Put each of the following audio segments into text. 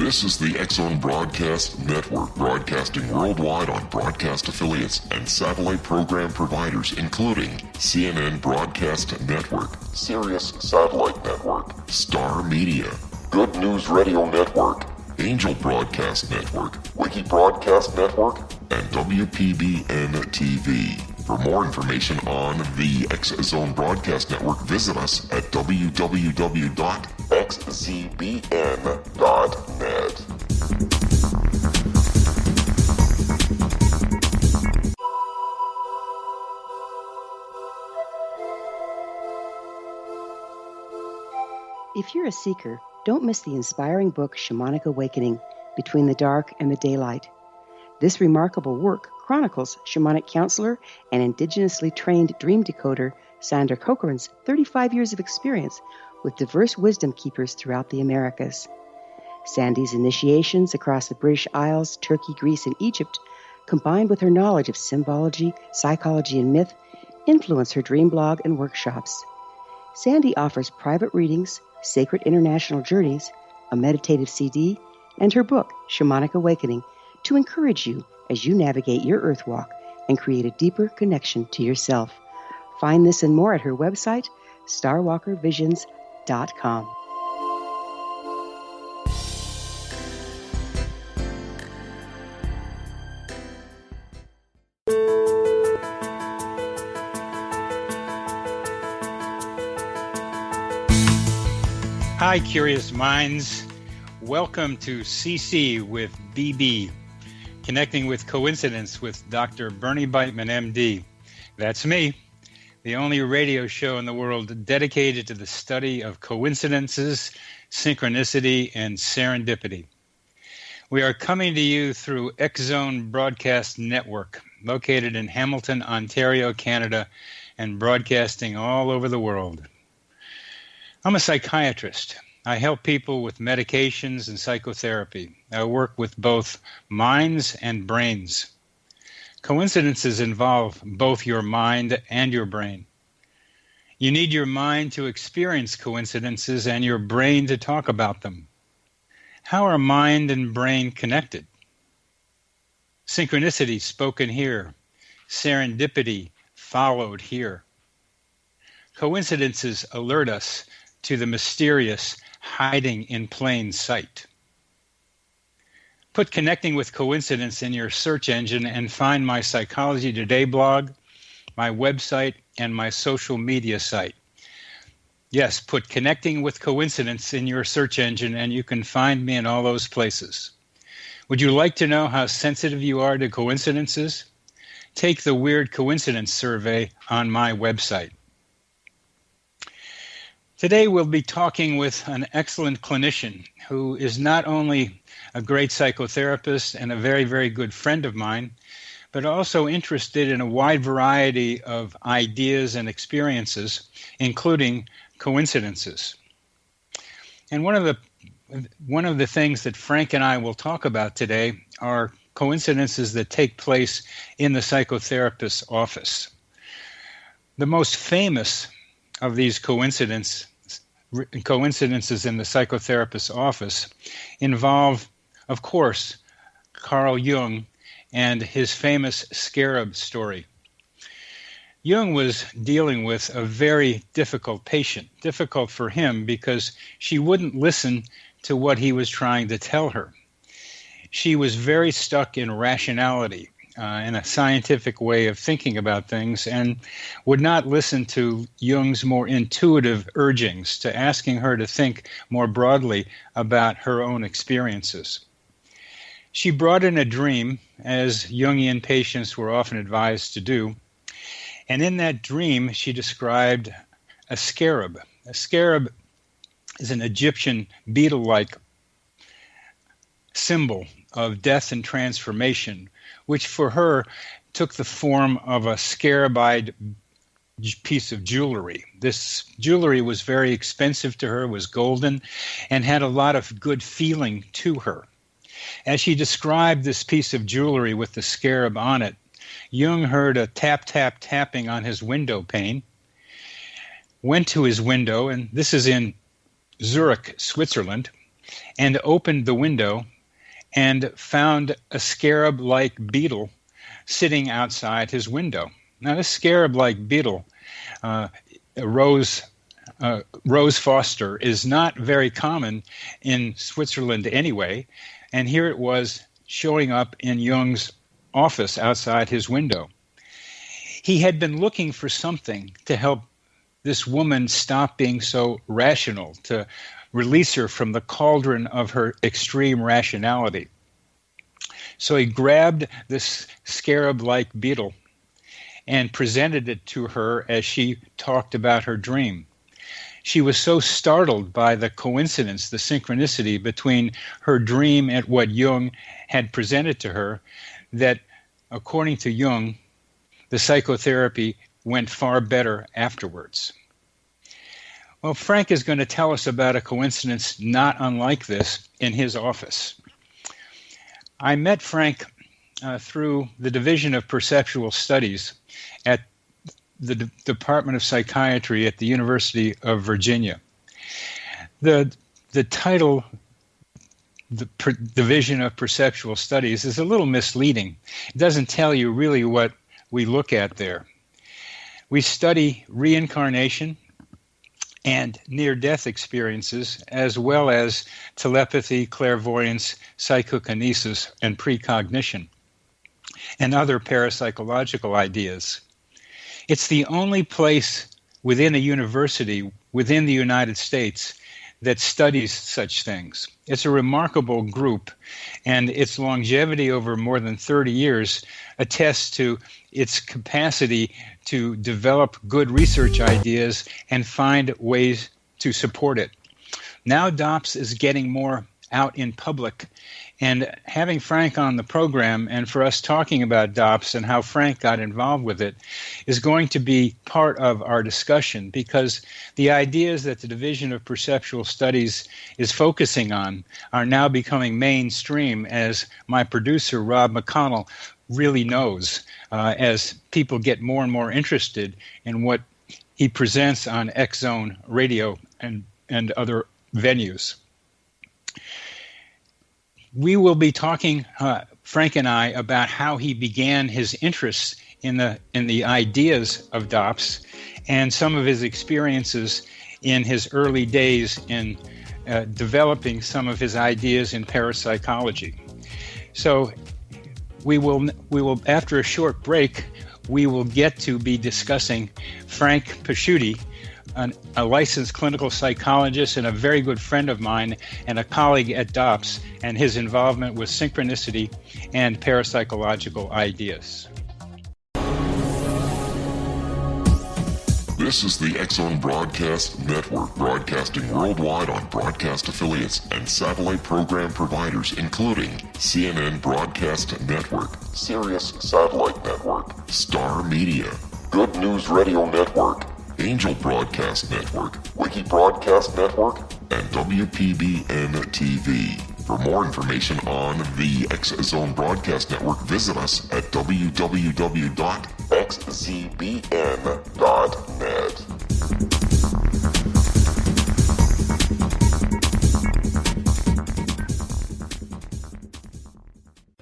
This is the X-Zone Broadcast Network, broadcasting worldwide on broadcast affiliates and satellite program providers, including CNN Broadcast Network, Sirius Satellite Network, Star Media, Good News Radio Network, Angel Broadcast Network, Wiki Broadcast Network, and WPBN TV. For more information on the X-Zone Broadcast Network, visit us at www.xzbn.net. If you're a seeker, don't miss the inspiring book Shamanic Awakening, Between the Dark and the Daylight. This remarkable work chronicles shamanic counselor and indigenously trained dream decoder Sandra Cochran's 35 years of experience with diverse wisdom keepers throughout the Americas. Sandy's initiations across the British Isles, Turkey, Greece, and Egypt, combined with her knowledge of symbology, psychology, and myth, influence her dream blog and workshops. Sandy offers private readings, sacred international journeys, a meditative CD, and her book, Shamanic Awakening, to encourage you as you navigate your earth walk and create a deeper connection to yourself. Find this and more at her website, starwalkervisions.com. Hi, curious minds. Welcome to CC with BB, Connecting with Coincidence with Dr. Bernie Beitman, MD. That's me, the only radio show in the world dedicated to the study of coincidences, synchronicity, and serendipity. We are coming to you through X-Zone Broadcast Network, located in Hamilton, Ontario, Canada, and broadcasting all over the world. I'm a psychiatrist. I help people with medications and psychotherapy. I work with both minds and brains. Coincidences involve both your mind and your brain. You need your mind to experience coincidences and your brain to talk about them. How are mind and brain connected? Synchronicity spoken here. Serendipity followed here. Coincidences alert us to the mysterious hiding in plain sight. Put Connecting with Coincidence in your search engine and find my Psychology Today blog, my website, and my social media site. Yes, put Connecting with Coincidence in your search engine and you can find me in all those places. Would you like to know how sensitive you are to coincidences? Take the Weird Coincidence Survey on my website. Today we'll be talking with an excellent clinician who is not only a great psychotherapist and a very, very good friend of mine, but also interested in a wide variety of ideas and experiences, including coincidences. And one of the things that Frank and I will talk about today are coincidences that take place in the psychotherapist's office. The most famous of these coincidences in the psychotherapist's office involve, of course, Carl Jung and his famous scarab story. Jung was dealing with a very difficult patient, difficult for him because she wouldn't listen to what he was trying to tell her. She was very stuck in rationality, in a scientific way of thinking about things, and would not listen to Jung's more intuitive urgings to asking her to think more broadly about her own experiences. She brought in a dream, as Jungian patients were often advised to do, and in that dream she described a scarab. A scarab is an Egyptian beetle-like symbol of death and transformation, which for her took the form of a scarabide piece of jewelry. This jewelry was very expensive to her, was golden, and had a lot of good feeling to her. As she described this piece of jewelry with the scarab on it, Jung heard a tap, tap, tapping on his window pane, went to his window, and this is in Zurich, Switzerland, and opened the window and found a scarab-like beetle sitting outside his window. Now, this scarab-like beetle, Rose Foster, is not very common in Switzerland anyway, and here it was showing up in Jung's office outside his window. He had been looking for something to help this woman stop being so rational, to release her from the cauldron of her extreme rationality. So he grabbed this scarab-like beetle and presented it to her as she talked about her dream. She was so startled by the coincidence, the synchronicity between her dream and what Jung had presented to her, that, according to Jung, the psychotherapy went far better afterwards. Well, Frank is going to tell us about a coincidence not unlike this in his office. I met Frank through the Division of Perceptual Studies at the Department of Psychiatry at the University of Virginia. The title, Division of Perceptual Studies, is a little misleading. It doesn't tell you really what we look at there. We study reincarnation and near-death experiences, as well as telepathy, clairvoyance, psychokinesis, and precognition, and other parapsychological ideas. It's the only place within a university within the United States that studies such things. It's a remarkable group, and its longevity over more than 30 years attests to its capacity to develop good research ideas and find ways to support it. Now DOPS is getting more out in public, and having Frank on the program and for us talking about DOPS and how Frank got involved with it is going to be part of our discussion, because the ideas that the Division of Perceptual Studies is focusing on are now becoming mainstream, as my producer, Rob McConnell, really knows, as people get more and more interested in what he presents on X-Zone Radio and other venues. We will be talking, Frank and I, about how he began his interest in the ideas of DOPS and some of his experiences in his early days in developing some of his ideas in parapsychology. So we will after a short break, we will get to be discussing Frank Pasciuti, a licensed clinical psychologist and a very good friend of mine and a colleague at DOPS, and his involvement with synchronicity and parapsychological ideas. This is the X-Zone Broadcast Network, broadcasting worldwide on broadcast affiliates and satellite program providers, including CNN Broadcast Network, Sirius Satellite Network, Star Media, Good News Radio Network, Angel Broadcast Network, Wiki Broadcast Network, and WPBN TV. For more information on the X-Zone Broadcast Network, visit us at www.xzbn.net.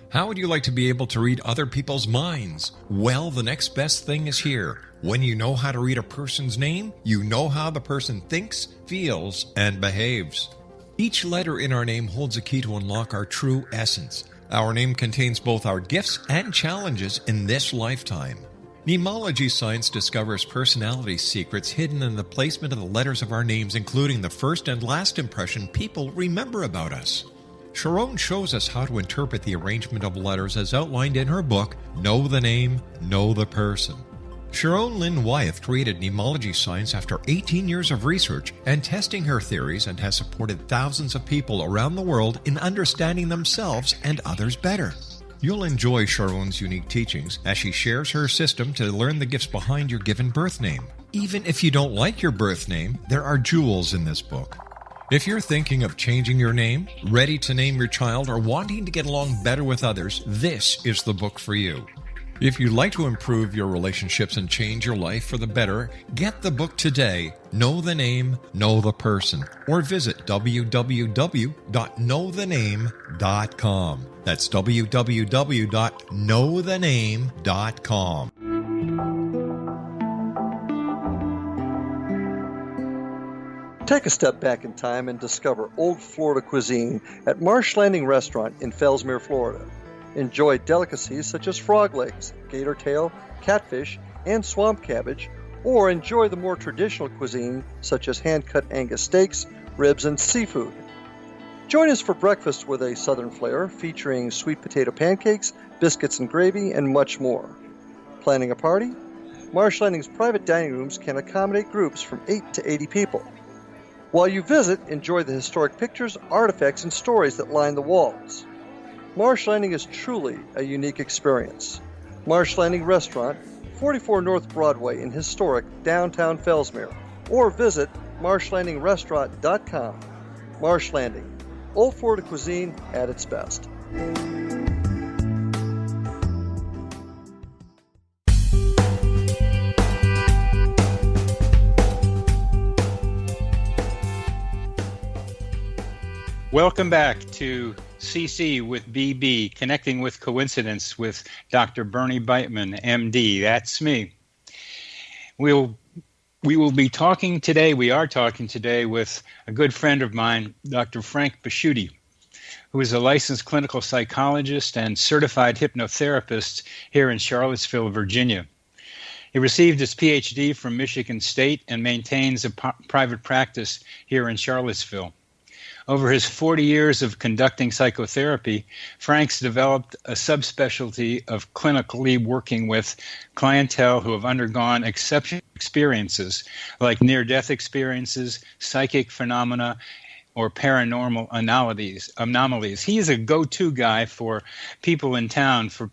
How would you like to be able to read other people's minds? Well, the next best thing is here. When you know how to read a person's name, you know how the person thinks, feels, and behaves. Each letter in our name holds a key to unlock our true essence. Our name contains both our gifts and challenges in this lifetime. Mnemology science discovers personality secrets hidden in the placement of the letters of our names, including the first and last impression people remember about us. Sharon shows us how to interpret the arrangement of letters as outlined in her book, Know the Name, Know the Person. Sharon Lynn Wyeth created mnemology science after 18 years of research and testing her theories, and has supported thousands of people around the world in understanding themselves and others better. You'll enjoy Sharon's unique teachings as she shares her system to learn the gifts behind your given birth name. Even if you don't like your birth name, there are jewels in this book. If you're thinking of changing your name, ready to name your child, or wanting to get along better with others, this is the book for you. If you'd like to improve your relationships and change your life for the better, get the book today, Know the Name, Know the Person, or visit www.knowthename.com. That's www.knowthename.com. Take a step back in time and discover old Florida cuisine at Marsh Landing Restaurant in Fellsmere, Florida. Enjoy delicacies such as frog legs, gator tail, catfish, and swamp cabbage, or enjoy the more traditional cuisine such as hand-cut Angus steaks, ribs, and seafood. Join us for breakfast with a southern flair featuring sweet potato pancakes, biscuits and gravy, and much more. Planning a party? Marsh Landing's private dining rooms can accommodate groups from 8 to 80 people. While you visit, enjoy the historic pictures, artifacts, and stories that line the walls. Marsh Landing is truly a unique experience. Marsh Landing Restaurant, 44 North Broadway in historic downtown Fellsmere, or visit marshlandingrestaurant.com. Marsh Landing, old Florida cuisine at its best. Welcome back to CC with BB, Connecting with Coincidence with Dr. Bernie Beitman, MD. That's me. We are talking today with a good friend of mine, Dr. Frank Pasciuti, who is a licensed clinical psychologist and certified hypnotherapist here in Charlottesville, Virginia. He received his PhD from Michigan State and maintains a private practice here in Charlottesville. Over his 40 years of conducting psychotherapy, Frank's developed a subspecialty of clinically working with clientele who have undergone exceptional experiences like near-death experiences, psychic phenomena, or paranormal anomalies. He is a go-to guy for people in town, for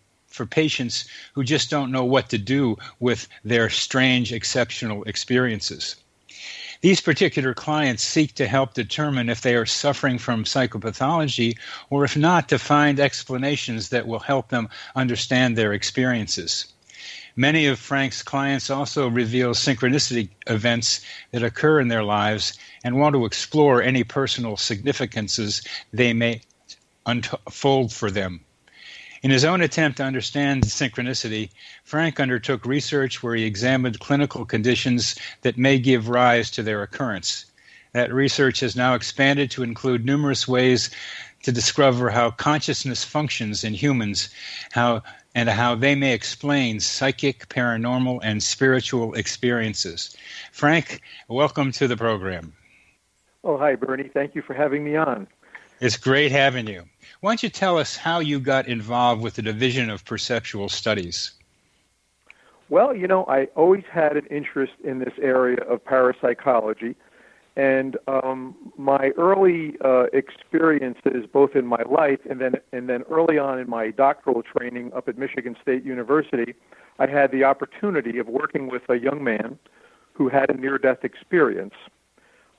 patients who just don't know what to do with their strange, exceptional experiences. These particular clients seek to help determine if they are suffering from psychopathology, or if not, to find explanations that will help them understand their experiences. Many of Frank's clients also reveal synchronicity events that occur in their lives and want to explore any personal significances they may unfold for them. In his own attempt to understand synchronicity, Frank undertook research where he examined clinical conditions that may give rise to their occurrence. That research has now expanded to include numerous ways to discover how consciousness functions in humans, how they may explain psychic, paranormal, and spiritual experiences. Frank, welcome to the program. Oh, hi, Bernie. Thank you for having me on. It's great having you. Why don't you tell us how you got involved with the Division of Perceptual Studies? Well, I always had an interest in this area of parapsychology, and my early experiences, both in my life and then early on in my doctoral training up at Michigan State University, I had the opportunity of working with a young man who had a near-death experience.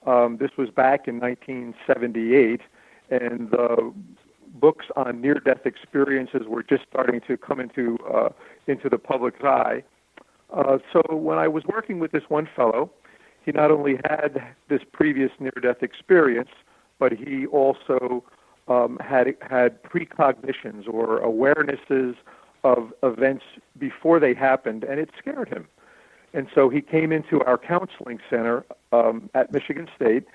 This was back in 1978, and the books on near-death experiences were just starting to come into the public's eye. So when I was working with this one fellow, he not only had this previous near-death experience, but he also had precognitions or awarenesses of events before they happened, and it scared him. And so he came into our counseling center at Michigan State,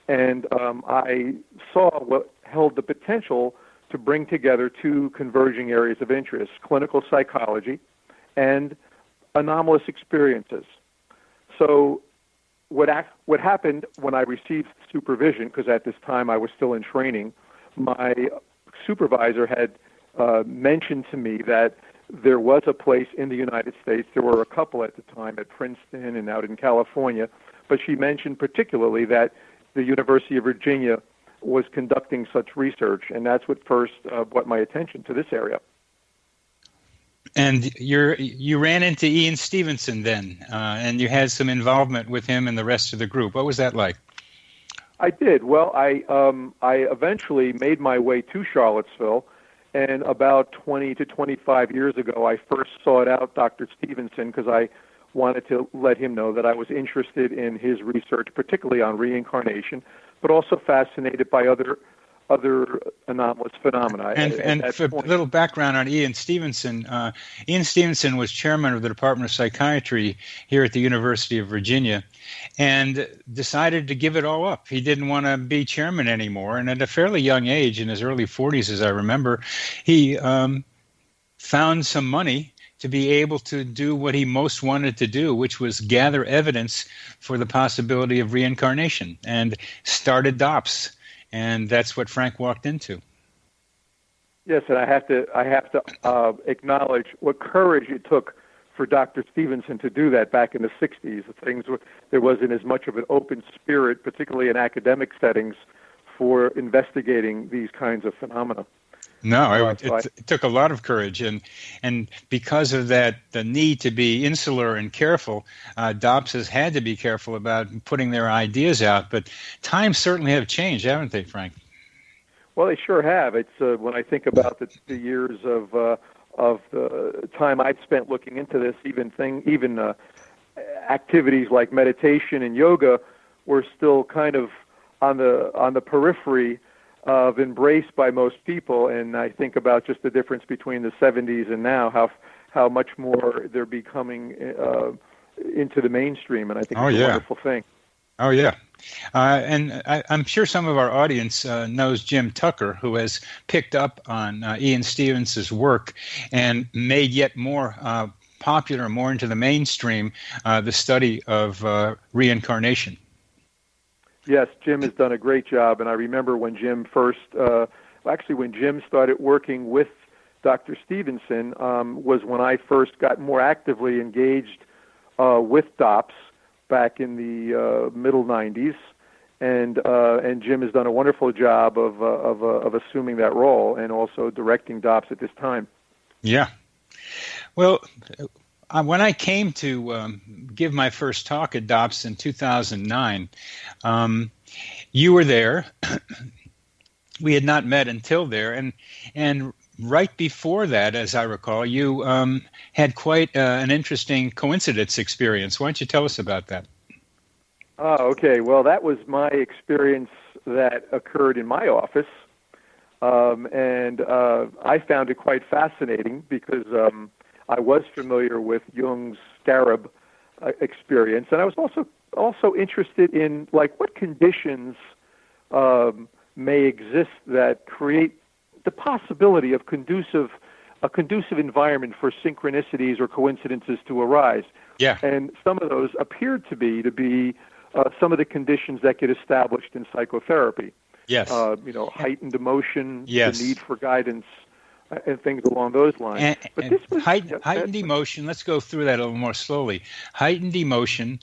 and I saw what held the potential to bring together two converging areas of interest: clinical psychology and anomalous experiences. So what happened when I received supervision, because at this time I was still in training, my supervisor had mentioned to me that there was a place in the United States, there were a couple at the time at Princeton and out in California, but she mentioned particularly that the University of Virginia was conducting such research, and that's what first brought my attention to this area. And you ran into Ian Stevenson then, and you had some involvement with him and the rest of the group. What was that like? I did. Well, I eventually made my way to Charlottesville, And about 20 to 25 years ago, I first sought out Dr. Stevenson because I wanted to let him know that I was interested in his research, particularly on reincarnation, but also fascinated by other anomalous phenomena. And for a little background on Ian Stevenson, Ian Stevenson was chairman of the Department of Psychiatry here at the University of Virginia and decided to give it all up. He didn't want to be chairman anymore. And at a fairly young age, in his early 40s, as I remember, he found some money to be able to do what he most wanted to do, which was gather evidence for the possibility of reincarnation, and started DOPS. And that's what Frank walked into. Yes, and I have to acknowledge what courage it took for Dr. Stevenson to do that back in the 60s. There wasn't as much of an open spirit, particularly in academic settings, for investigating these kinds of phenomena. No, it took a lot of courage, and because of that, the need to be insular and careful, DOPS has had to be careful about putting their ideas out. But times certainly have changed, haven't they, Frank? Well, they sure have. It's when I think about the years of the time I'd spent looking into this, even activities like meditation and yoga were still kind of on the periphery of embraced by most people, and I think about just the difference between the 70s and now, how much more they're becoming into the mainstream, and I think it's a wonderful thing. Oh, yeah. And I'm sure some of our audience knows Jim Tucker, who has picked up on Ian Stevenson's work and made yet more popular, more into the mainstream, the study of reincarnation. Yes, Jim has done a great job, and I remember when Jim when Jim started working with Dr. Stevenson, was when I first got more actively engaged with DOPS back in the middle 90s, and Jim has done a wonderful job of assuming that role and also directing DOPS at this time. Yeah. Well, when I came to give my first talk at DOPS in 2009, you were there. We had not met until there, and right before that, as I recall, you had quite an interesting coincidence experience. Why don't you tell us about that? Okay. Well, that was my experience that occurred in my office, and I found it quite fascinating because I was familiar with Jung's scarab experience, and I was also interested in what conditions may exist that create the possibility of a conducive environment for synchronicities or coincidences to arise. Yeah. And some of those appeared to be some of the conditions that get established in psychotherapy. Yes. Heightened emotion, yes, the need for guidance, and things along those lines. But this was heightened emotion. Let's go through that a little more slowly. Heightened emotion,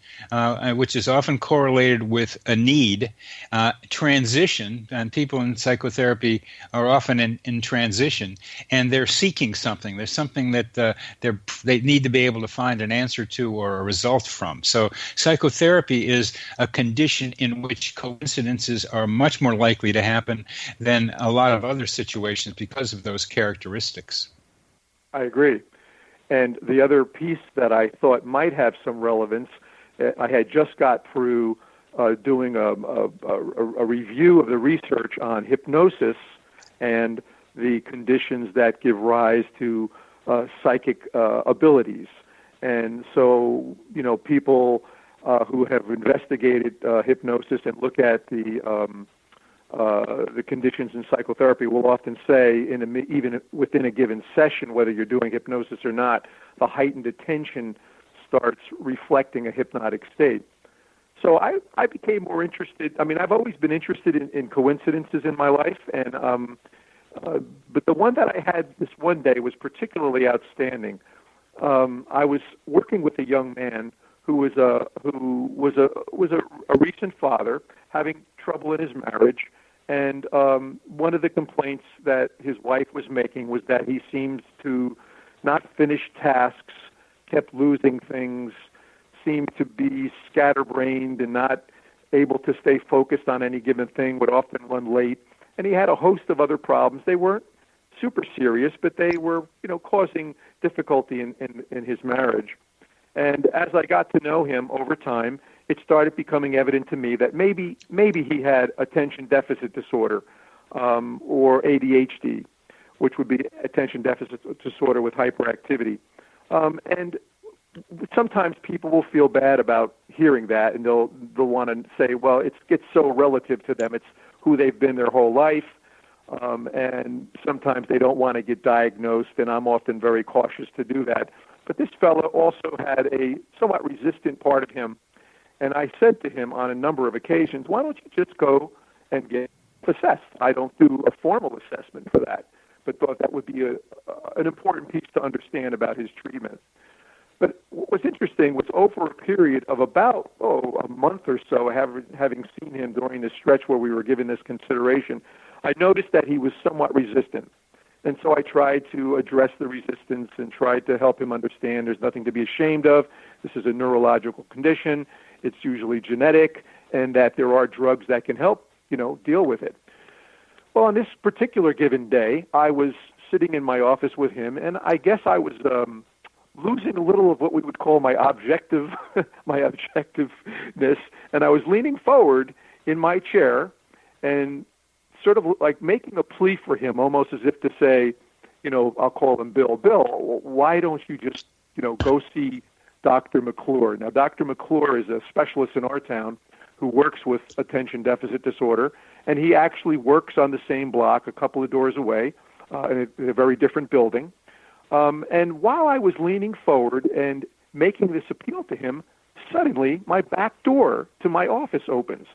which is often correlated with a need, transition, and people in psychotherapy are often in transition, and they're seeking something. There's something that they need to be able to find an answer to or a result from. So psychotherapy is a condition in which coincidences are much more likely to happen than a lot of other situations because of those characteristics. I agree. And the other piece that I thought might have some relevance, I had just got through doing a review of the research on hypnosis and the conditions that give rise to psychic abilities. And so, people who have investigated hypnosis and look at the conditions in psychotherapy will often say, even within a given session, whether you're doing hypnosis or not, the heightened attention starts reflecting a hypnotic state. So I became more interested. I mean, I've always been interested in coincidences in my life, and but the one that I had this one day was particularly outstanding. I was working with a young man who was a recent father having trouble in his marriage. And one of the complaints that his wife was making was that he seemed to not finish tasks, kept losing things, seemed to be scatterbrained and not able to stay focused on any given thing, would often run late. And he had a host of other problems. They weren't super serious, but they were, causing difficulty in his marriage. And as I got to know him over time, it started becoming evident to me that maybe he had attention deficit disorder, or ADHD, which would be attention deficit disorder with hyperactivity. And sometimes people will feel bad about hearing that, and they'll want to say, well, it's so relative to them. It's who they've been their whole life, and sometimes they don't want to get diagnosed, and I'm often very cautious to do that. But this fellow also had a somewhat resistant part of him, and I said to him on a number of occasions, why don't you just go and get assessed? I don't do a formal assessment for that, but thought that would be an important piece to understand about his treatment. But what was interesting was over a period of about, a month or so, having seen him during this stretch where we were given this consideration, I noticed that he was somewhat resistant. And so I tried to address the resistance and tried to help him understand there's nothing to be ashamed of. This is a neurological condition. It's usually genetic, and that there are drugs that can help, deal with it. Well, on this particular given day, I was sitting in my office with him, and I guess I was losing a little of what we would call my objectiveness, and I was leaning forward in my chair and sort of like making a plea for him, almost as if to say, I'll call him Bill. Bill, why don't you just, go see Dr. McClure? Now, Dr. McClure is a specialist in our town who works with attention deficit disorder, and he actually works on the same block a couple of doors away in a very different building. And while I was leaning forward and making this appeal to him, suddenly my back door to my office opens.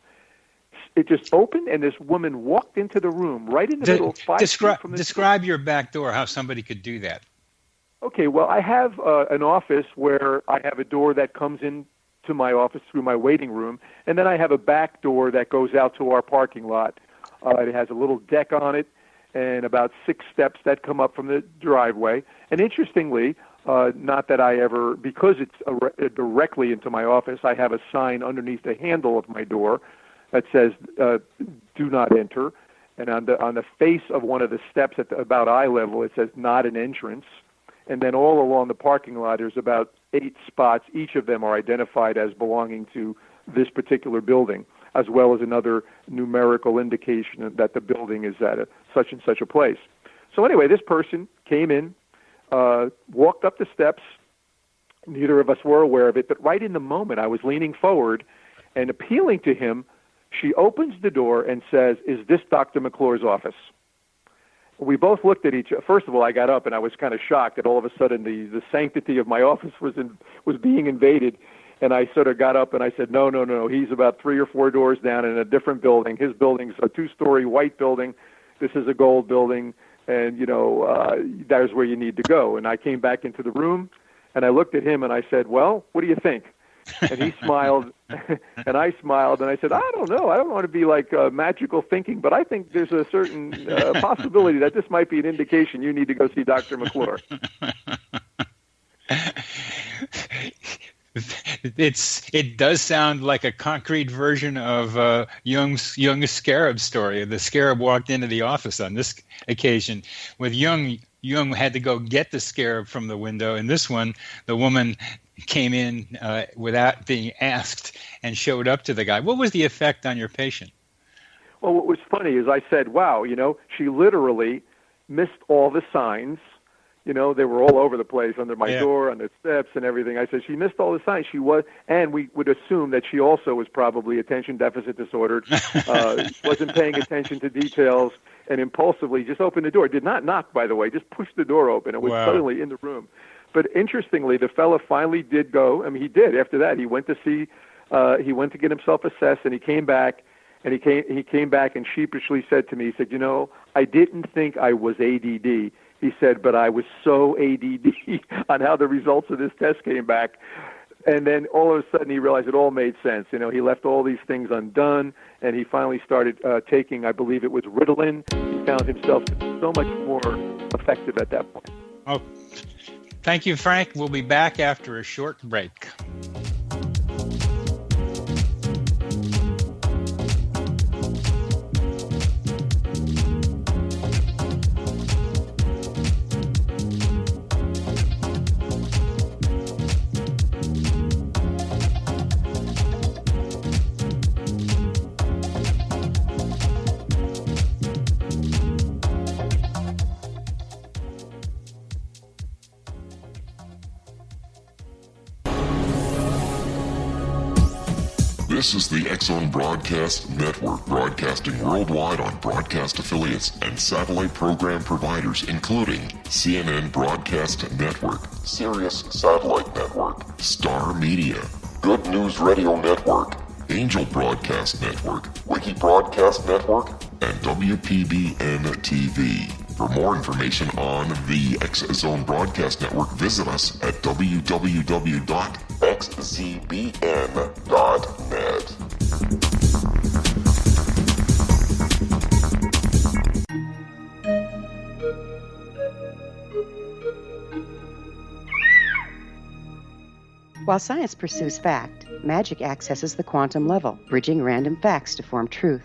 It just opened, and this woman walked into the room right in the middle. Describe your back door, how somebody could do that. Okay, well, I have an office where I have a door that comes in to my office through my waiting room, and then I have a back door that goes out to our parking lot. It has a little deck on it and about 6 steps that come up from the driveway. And interestingly, not that I ever, because it's directly into my office, I have a sign underneath the handle of my door that says, do not enter. And on the face of one of the steps at about eye level, it says not an entrance. And then all along the parking lot, there's about 8 spots. Each of them are identified as belonging to this particular building, as well as another numerical indication that the building is at such and such a place. So anyway, this person came in, walked up the steps. Neither of us were aware of it, but right in the moment I was leaning forward and appealing to him, she opens the door and says, "Is this Dr. McClure's office?" We both looked at each other. First of all, I got up and I was kind of shocked that all of a sudden the sanctity of my office was being invaded. And I sort of got up and I said, no. He's about 3 or 4 doors down in a different building. His building's a 2-story white building. This is a gold building. And, there's where you need to go. And I came back into the room and I looked at him and I said, well, what do you think? And he smiled, and I smiled, and I said, I don't know. I don't want to be like magical thinking, but I think there's a certain possibility that this might be an indication you need to go see Dr. McClure. It does sound like a concrete version of Jung's scarab story. The scarab walked into the office on this occasion. With Jung had to go get the scarab from the window, and this one, the woman came in without being asked and showed up to the guy. What was the effect on your patient? Well, what was funny is I said, wow, she literally missed all the signs. They were all over the place under my door, on the steps and everything. I said, she missed all the signs. She was, and we would assume that she also was probably attention deficit disordered, wasn't paying attention to details, and impulsively just opened the door. Did not knock, by the way, just pushed the door open. It was suddenly in the room. But interestingly, the fellow finally did go. I mean, he did. After that, he went to see, he went to get himself assessed, and he came back, and he came back and sheepishly said to me, he said, I didn't think I was ADD. He said, but I was so ADD on how the results of this test came back. And then all of a sudden he realized it all made sense. He left all these things undone, and he finally started taking, I believe it was Ritalin. He found himself so much more effective at that point. Oh, thank you, Frank. We'll be back after a short break. This is the X-Zone Broadcast Network, broadcasting worldwide on broadcast affiliates and satellite program providers, including CNN Broadcast Network, Sirius Satellite Network, Star Media, Good News Radio Network, Angel Broadcast Network, Wiki Broadcast Network, and WPBN TV. For more information on the X-Zone Broadcast Network, visit us at www.xzbn.net. While science pursues fact, magic accesses the quantum level, bridging random facts to form truth.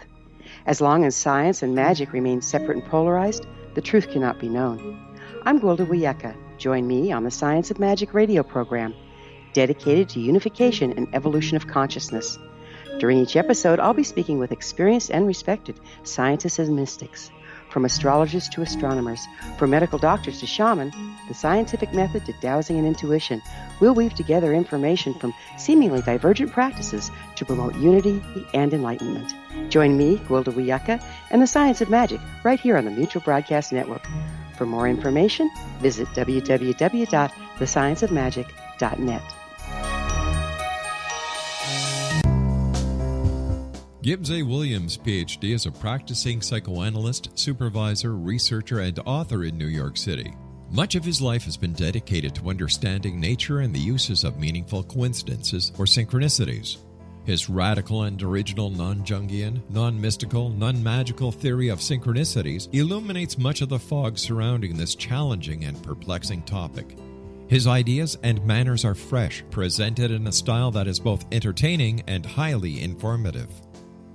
As long as science and magic remain separate and polarized, the truth cannot be known. I'm Gwilda Wiyaka. Join me on the Science of Magic radio program, dedicated to unification and evolution of consciousness. During each episode, I'll be speaking with experienced and respected scientists and mystics. From astrologers to astronomers, from medical doctors to shaman, the scientific method to dowsing and intuition, we'll weave together information from seemingly divergent practices to promote unity and enlightenment. Join me, Gwilda Wiyaka, and the Science of Magic right here on the Mutual Broadcast Network. For more information, visit www.thescienceofmagic.net. Gibbs A. Williams, Ph.D., is a practicing psychoanalyst, supervisor, researcher, and author in New York City. Much of his life has been dedicated to understanding nature and the uses of meaningful coincidences or synchronicities. His radical and original non-Jungian, non-mystical, non-magical theory of synchronicities illuminates much of the fog surrounding this challenging and perplexing topic. His ideas and manners are fresh, presented in a style that is both entertaining and highly informative.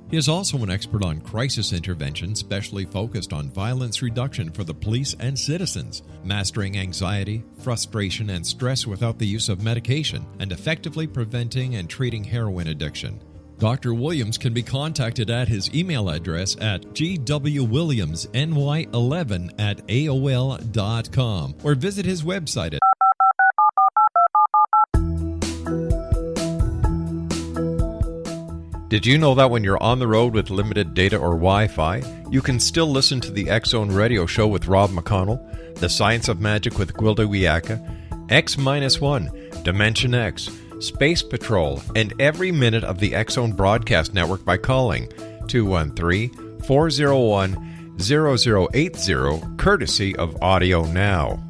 He is also an expert on crisis intervention, specially focused on violence reduction for the police and citizens, mastering anxiety, frustration, and stress without the use of medication, and effectively preventing and treating heroin addiction. Dr. Williams can be contacted at his email address at gwwilliamsny11@aol.com or visit his website at Did you know that when you're on the road with limited data or Wi-Fi, you can still listen to the X-Zone Radio Show with Rob McConnell, The Science of Magic with Gwilda Wiyaka, X-1, Dimension X, Space Patrol, and every minute of the X-Zone Broadcast Network by calling 213-401-0080, courtesy of Audio Now.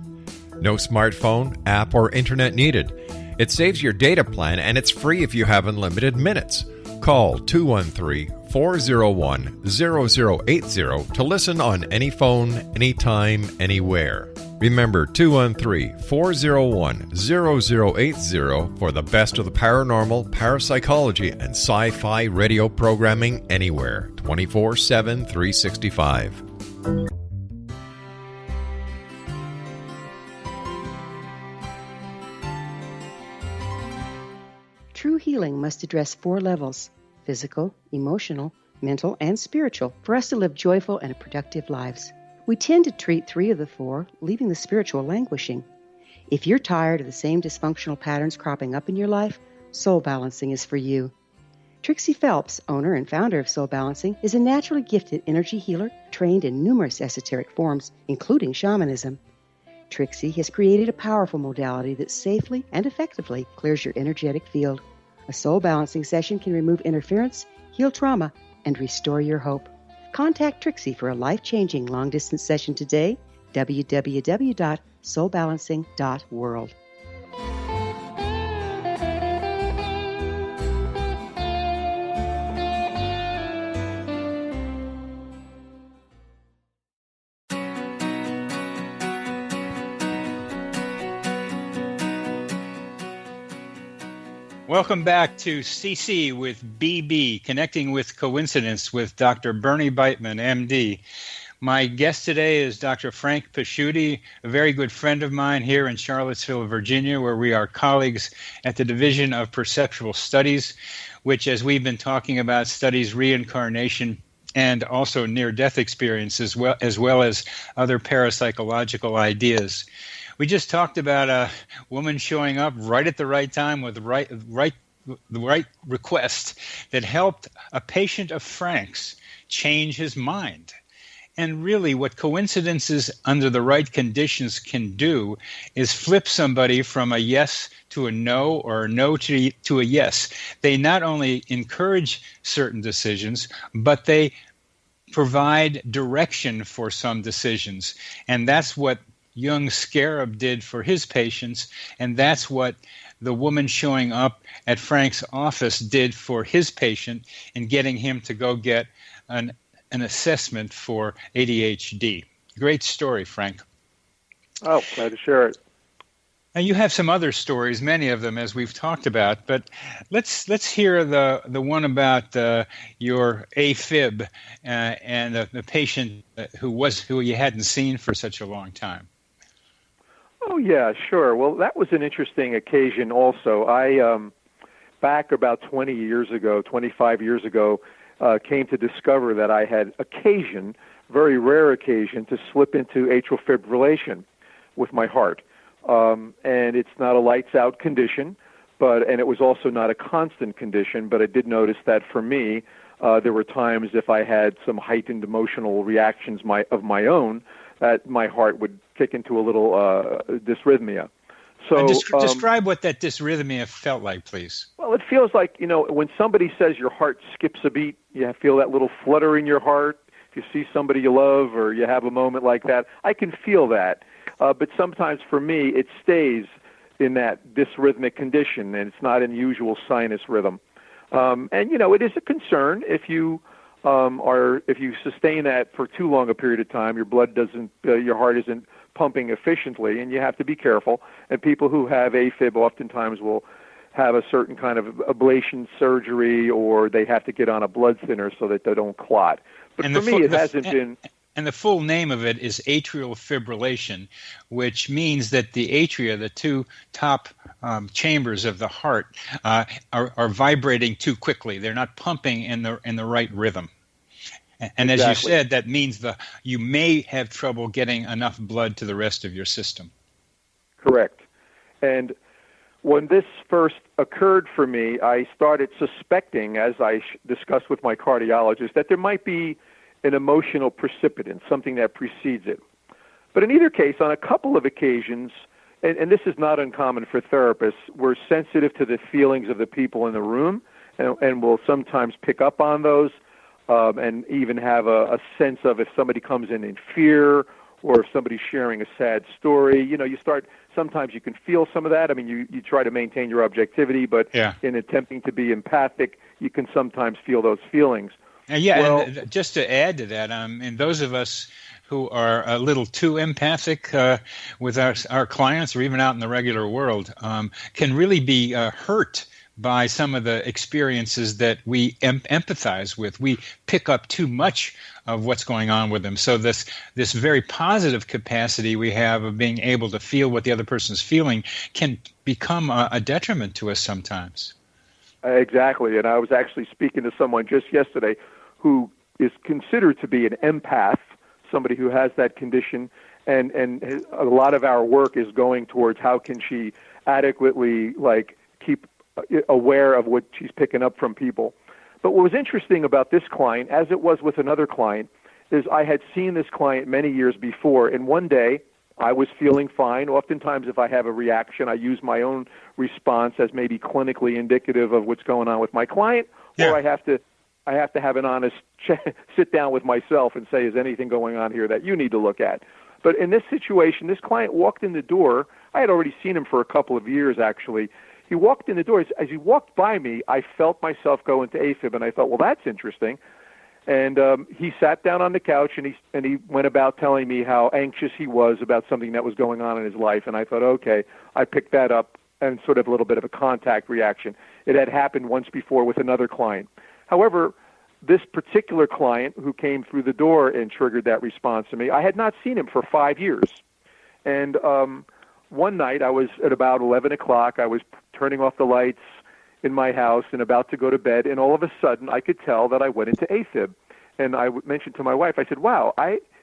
No smartphone, app, or internet needed. It saves your data plan, and it's free if you have unlimited minutes. Call 213-401-0080 to listen on any phone, anytime, anywhere. Remember 213-401-0080 for the best of the paranormal, parapsychology, and sci-fi radio programming anywhere, 24/7, 365. True healing must address 4 levels: physical, emotional, mental, and spiritual, for us to live joyful and productive lives. We tend to treat 3 of the 4, leaving the spiritual languishing. If you're tired of the same dysfunctional patterns cropping up in your life, Soul Balancing is for you. Trixie Phelps, owner and founder of Soul Balancing, is a naturally gifted energy healer trained in numerous esoteric forms, including shamanism. Trixie has created a powerful modality that safely and effectively clears your energetic field. A soul balancing session can remove interference, heal trauma, and restore your hope. Contact Trixie for a life-changing long-distance session today, www.soulbalancing.world. Welcome back to CC with BB, Connecting with Coincidence with Dr. Bernie Beitman, MD. My guest today is Dr. Frank Pasciuti, a very good friend of mine here in Charlottesville, Virginia, where we are colleagues at the Division of Perceptual Studies, which, as we've been talking about, studies reincarnation and also near-death experiences, as well as other parapsychological ideas. We just talked about a woman showing up right at the right time with right the right request that helped a patient of Frank's change his mind. And really, what coincidences under the right conditions can do is flip somebody from a yes to a no or a no to a yes. They not only encourage certain decisions, but they provide direction for some decisions. And that's what young Scarab did for his patients, and that's what the woman showing up at Frank's office did for his patient in getting him to go get an assessment for ADHD. Great story, Frank. Oh, glad to share it. Now, you have some other stories, many of them, as we've talked about, but let's hear the one about your AFib and the patient who you hadn't seen for such a long time. Oh, yeah, sure. Well, that was an interesting occasion also. I, back about 25 years ago, came to discover that I had very rare occasion, to slip into atrial fibrillation with my heart. And it's not a lights-out condition, and it was also not a constant condition, but I did notice that for me, there were times if I had some heightened emotional reactions of my own, that my heart would kick into a little dysrhythmia. So describe what that dysrhythmia felt like, please. Well, it feels like, when somebody says your heart skips a beat, you feel that little flutter in your heart. If you see somebody you love or you have a moment like that, I can feel that. But sometimes for me, it stays in that dysrhythmic condition, and it's not an usual sinus rhythm. And, it is a concern if you sustain that for too long a period of time, your heart isn't pumping efficiently, and you have to be careful. And people who have AFib oftentimes will have a certain kind of ablation surgery, or they have to get on a blood thinner so that they don't clot. But for me, it hasn't been. And the full name of it is atrial fibrillation, which means that the atria, the two top chambers of the heart, are vibrating too quickly. They're not pumping in the right rhythm. And as you said, that means you may have trouble getting enough blood to the rest of your system. Correct. And when this first occurred for me, I started suspecting, as I discussed with my cardiologist, that there might be an emotional precipitant, something that precedes it. But in either case, on a couple of occasions, and this is not uncommon for therapists, we're sensitive to the feelings of the people in the room, and we'll sometimes pick up on those, and even have a sense of if somebody comes in fear, or if somebody's sharing a sad story. Sometimes you can feel some of that. I mean, you try to maintain your objectivity, but in attempting to be empathic, you can sometimes feel those feelings. And just to add to that, and those of us who are a little too empathic with our clients, or even out in the regular world, can really be hurt by some of the experiences that we empathize with. We pick up too much of what's going on with them. So this very positive capacity we have of being able to feel what the other person's feeling can become a detriment to us sometimes. Exactly. And I was actually speaking to someone just yesterday who is considered to be an empath, somebody who has that condition, and a lot of our work is going towards how can she adequately keep aware of what she's picking up from people. But what was interesting about this client, as it was with another client, is I had seen this client many years before, and one day I was feeling fine. Oftentimes if I have a reaction, I use my own response as maybe clinically indicative of what's going on with my client, or I have to have an honest sit down with myself and say, is anything going on here that you need to look at? But in this situation, this client walked in the door. I had already seen him for a couple of years, actually. He walked in the door. As he walked by me, I felt myself go into AFib, and I thought, well, that's interesting. And he sat down on the couch, and he went about telling me how anxious he was about something that was going on in his life. And I thought, okay, I picked that up, and sort of a little bit of a contact reaction. It had happened once before with another client. However, this particular client who came through the door and triggered that response to me, I had not seen him for 5 years. And one night, I was at about 11 o'clock. I was turning off the lights in my house and about to go to bed, and all of a sudden, I could tell that I went into AFib. And I mentioned to my wife, I said, wow,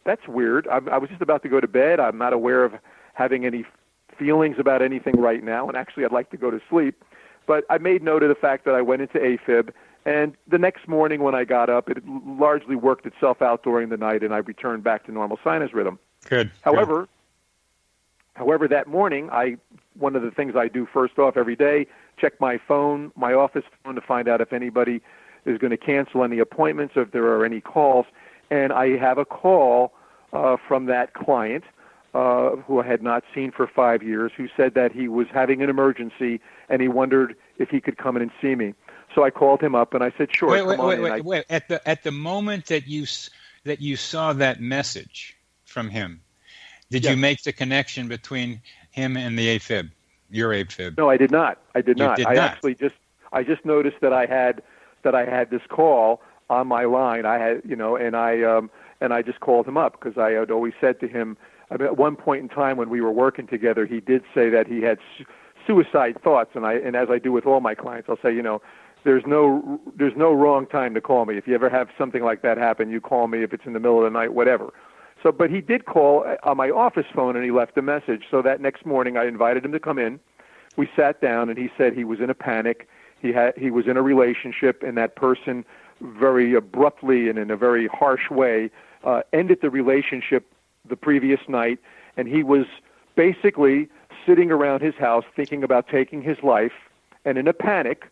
that's weird. I was just about to go to bed. I'm not aware of having any feelings about anything right now, and actually, I'd like to go to sleep. But I made note of the fact that I went into AFib, and the next morning when I got up, it largely worked itself out during the night, and I returned back to normal sinus rhythm. Good. However, that morning, one of the things I do first off every day, check my phone, my office phone, to find out if anybody is going to cancel any appointments, or if there are any calls. And I have a call from that client who I had not seen for 5 years, who said that he was having an emergency and he wondered if he could come in and see me. So I called him up and I said, "Sure, come on in." Wait. At the moment that you saw that message from him, did you make the connection between him and the AFib, your AFib? No, I did not. I did not. Actually just noticed that I had this call on my line. I had, and I just called him up because I had always said to him, at one point in time when we were working together, he did say that he had suicide thoughts, and as I do with all my clients, I'll say, there's no wrong time to call me. If you ever have something like that happen, you call me. If it's in the middle of the night, whatever. So, but he did call on my office phone and he left a message. So that next morning, I invited him to come in. We sat down and he said he was in a panic. He was in a relationship, and that person very abruptly and in a very harsh way ended the relationship the previous night, and he was basically sitting around his house thinking about taking his life, and in a panic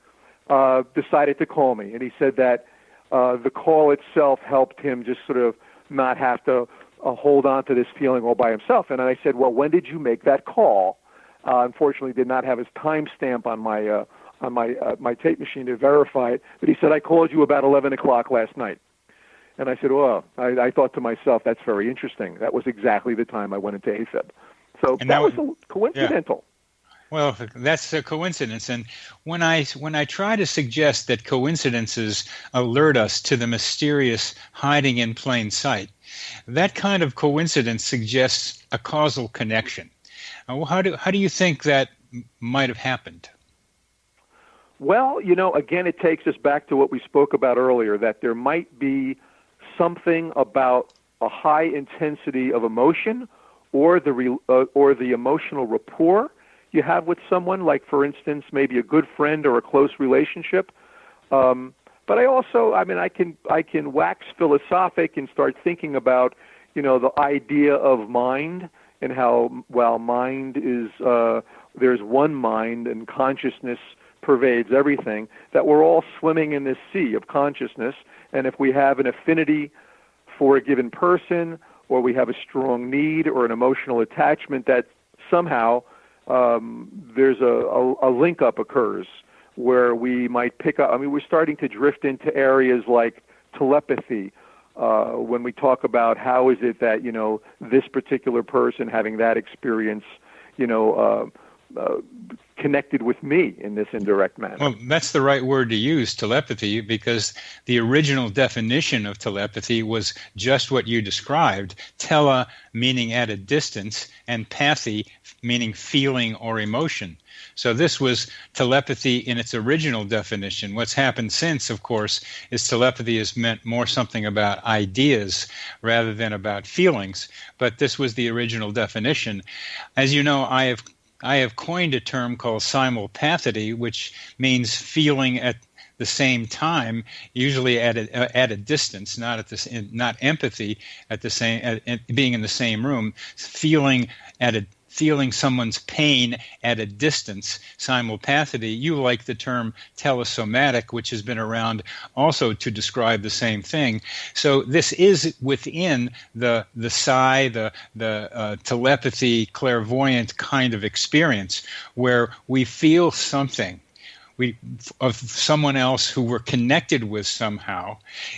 decided to call me. And he said that the call itself helped him just sort of not have to hold on to this feeling all by himself. And I said, "Well, when did you make that call?" Unfortunately, did not have his timestamp on my tape machine to verify it, but he said, "I called you about 11 o'clock last night." And I said, "Well," I thought to myself, "That's very interesting. That was exactly the time I went into AFib." So that was coincidental. Yeah. Well, that's a coincidence. And when I try to suggest that coincidences alert us to the mysterious hiding in plain sight, that kind of coincidence suggests a causal connection. How do you think that might have happened? Well, again, it takes us back to what we spoke about earlier, that there might be something about a high intensity of emotion or the emotional rapport you have with someone, like, for instance, maybe a good friend or a close relationship. But I also, I can wax philosophic and start thinking about, the idea of mind and how, mind is, there's one mind and consciousness pervades everything, that we're all swimming in this sea of consciousness. And if we have an affinity for a given person, or we have a strong need or an emotional attachment, that somehow there's a link up occurs where we might pick up. We're starting to drift into areas like telepathy when we talk about how is it that, this particular person having that experience, connected with me in this indirect manner. Well, that's the right word to use, telepathy, because the original definition of telepathy was just what you described, tele meaning at a distance, and pathy meaning feeling or emotion. So this was telepathy in its original definition. What's happened since, of course, is telepathy has meant more something about ideas rather than about feelings. But this was the original definition. As you know, I have coined a term called simulpathity, which means feeling at the same time, usually at a distance, not empathy at the same, being in the same room, feeling someone's pain at a distance, simulpathity. You like the term telesomatic, which has been around also to describe the same thing. So this is within the psi, the telepathy, clairvoyant kind of experience, where we feel something of someone else who we're connected with somehow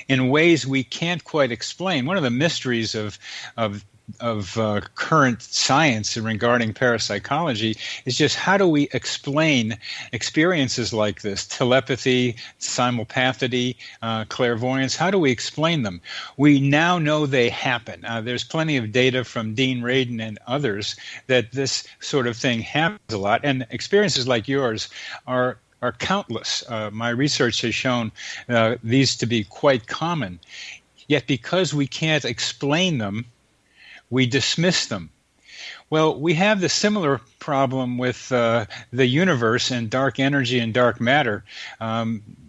in ways we can't quite explain. One of the mysteries of current science regarding parapsychology is just how do we explain experiences like this, telepathy, simulpathity, clairvoyance? How do we explain them? We now know they happen. There's plenty of data from Dean Radin and others that this sort of thing happens a lot, and experiences like yours are countless. My research has shown these to be quite common. Yet because we can't explain them, we dismiss them. Well, we have the similar problem with the universe and dark energy and dark matter.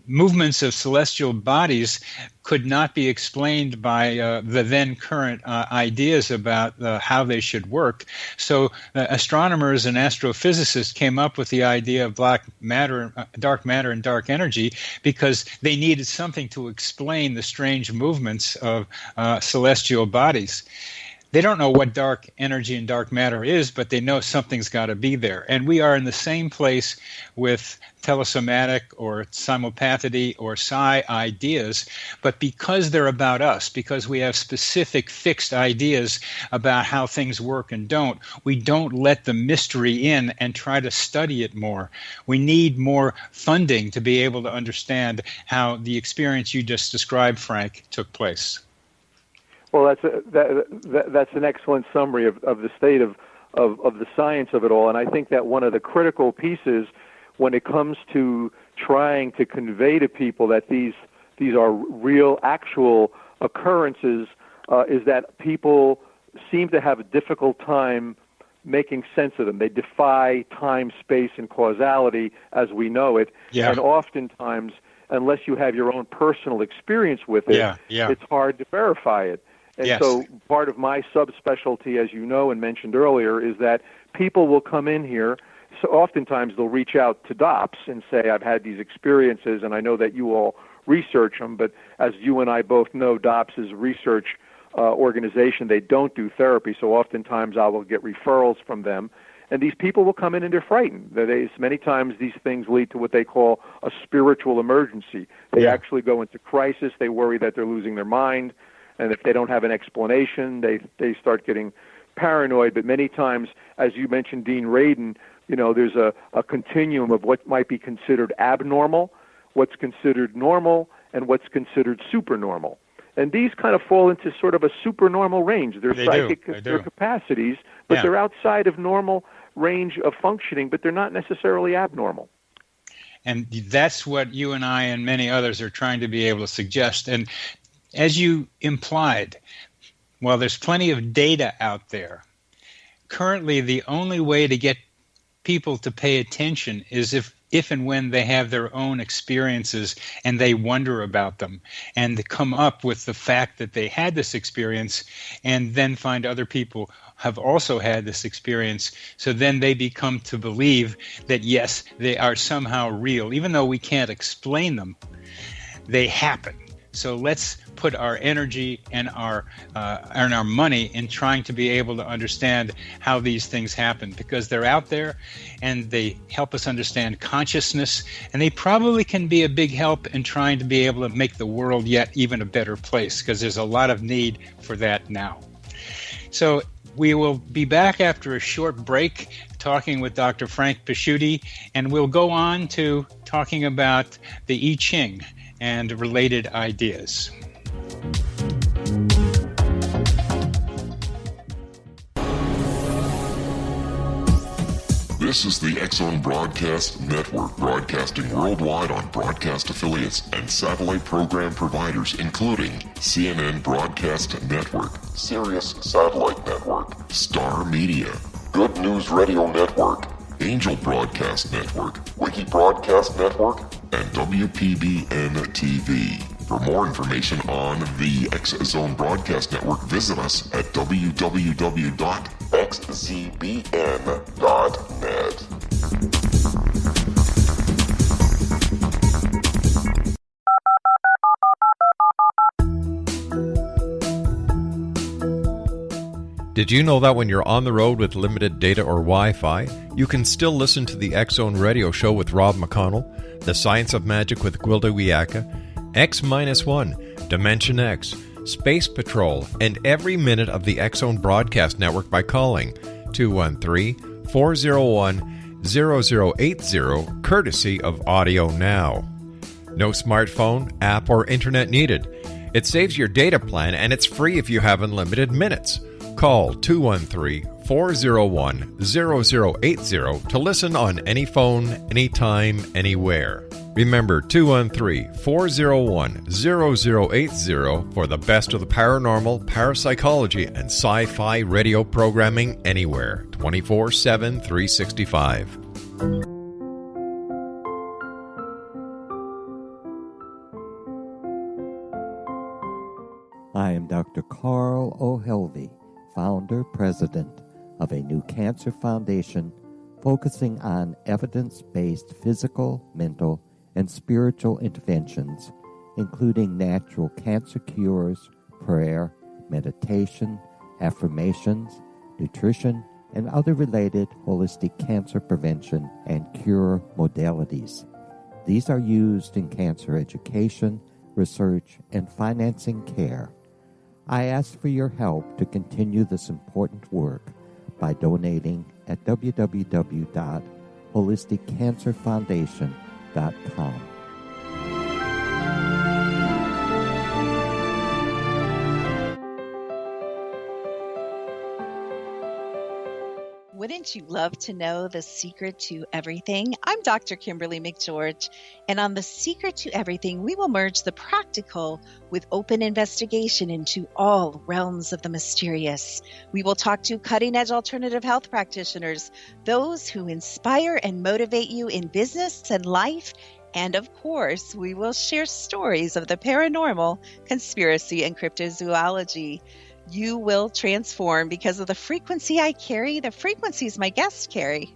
Movements of celestial bodies could not be explained by the then current ideas about how they should work. So astronomers and astrophysicists came up with the idea of dark matter and dark energy because they needed something to explain the strange movements of celestial bodies. They don't know what dark energy and dark matter is, but they know something's got to be there. And we are in the same place with telesomatic or simulpathity or psi ideas, but because they're about us, because we have specific fixed ideas about how things work and don't, we don't let the mystery in and try to study it more. We need more funding to be able to understand how the experience you just described, Frank, took place. Well, that's an excellent summary of the state of the science of it all, and I think that one of the critical pieces when it comes to trying to convey to people that these are real, actual occurrences, is that people seem to have a difficult time making sense of them. They defy time, space, and causality as we know it, and oftentimes, unless you have your own personal experience with it, it's hard to verify it. And so part of my subspecialty, as you know and mentioned earlier, is that people will come in here. So oftentimes they'll reach out to DOPS and say, I've had these experiences, and I know that you all research them, but as you and I both know, DOPS is a research organization. They don't do therapy, so oftentimes I will get referrals from them. And these people will come in and they're frightened. Many times these things lead to what they call a spiritual emergency. They actually go into crisis. They worry that they're losing their mind. And if they don't have an explanation, they start getting paranoid. But many times, as you mentioned, Dean Radin, there's a continuum of what might be considered abnormal, what's considered normal, and what's considered supernormal. And these kind of fall into sort of a supernormal range. They're psychic their capacities, but they're outside of normal range of functioning, but they're not necessarily abnormal. And that's what you and I and many others are trying to be able to suggest. And as you implied, while there's plenty of data out there, currently the only way to get people to pay attention is if and when they have their own experiences and they wonder about them and they come up with the fact that they had this experience and then find other people have also had this experience. So then they become to believe that, yes, they are somehow real. Even though we can't explain them, they happen. So let's put our energy and our money in trying to be able to understand how these things happen, because they're out there and they help us understand consciousness, and they probably can be a big help in trying to be able to make the world yet even a better place, because there's a lot of need for that now. So we will be back after a short break talking with Dr. Frank Pasciuti, and we'll go on to talking about the I Ching and related ideas. This is the X-Zone Broadcast Network, broadcasting worldwide on broadcast affiliates and satellite program providers, including CNN Broadcast Network, Sirius Satellite Network, Star Media, Good News Radio Network, Angel Broadcast Network, Wiki Broadcast Network, and WPBN TV. For more information on the X-Zone Broadcast Network, visit us at www.xzbn.net. Did you know that when you're on the road with limited data or Wi-Fi, you can still listen to the X-Zone Radio Show with Rob McConnell, The Science of Magic with Gwilda Wiyaka, X-1, Dimension X, Space Patrol, and every minute of the X-Zone Broadcast Network by calling 213-401-0080, courtesy of Audio Now. No smartphone, app, or internet needed. It saves your data plan, and it's free if you have unlimited minutes. Call 213-401-0080 to listen on any phone, anytime, anywhere. Remember 213-401-0080 for the best of the paranormal, parapsychology, and sci-fi radio programming anywhere, 24/7, 365. I am Dr. Carl O'Helvey, founder, president of a new cancer foundation focusing on evidence-based physical, mental, and spiritual interventions, including natural cancer cures, prayer, meditation, affirmations, nutrition, and other related holistic cancer prevention and cure modalities. These are used in cancer education, research, and financing care. I ask for your help to continue this important work by donating at www.holisticcancerfoundation.com. Wouldn't you love to know the secret to everything? I'm Dr. Kimberly McGeorge, and on The Secret to Everything, we will merge the practical with open investigation into all realms of the mysterious. We will talk to cutting-edge alternative health practitioners, those who inspire and motivate you in business and life, and of course, we will share stories of the paranormal, conspiracy, and cryptozoology. You will transform because of the frequency I carry, the frequencies my guests carry.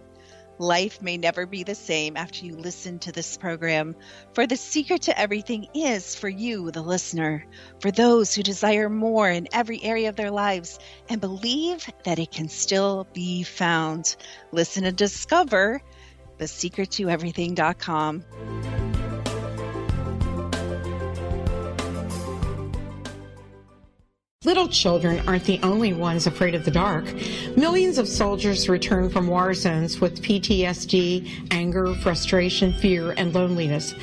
Life may never be the same after you listen to this program, for the secret to everything is for you, the listener, for those who desire more in every area of their lives and believe that it can still be found. Listen and discover thesecrettoeverything.com. Little children aren't the only ones afraid of the dark. Millions of soldiers return from war zones with PTSD, anger, frustration, fear, and loneliness,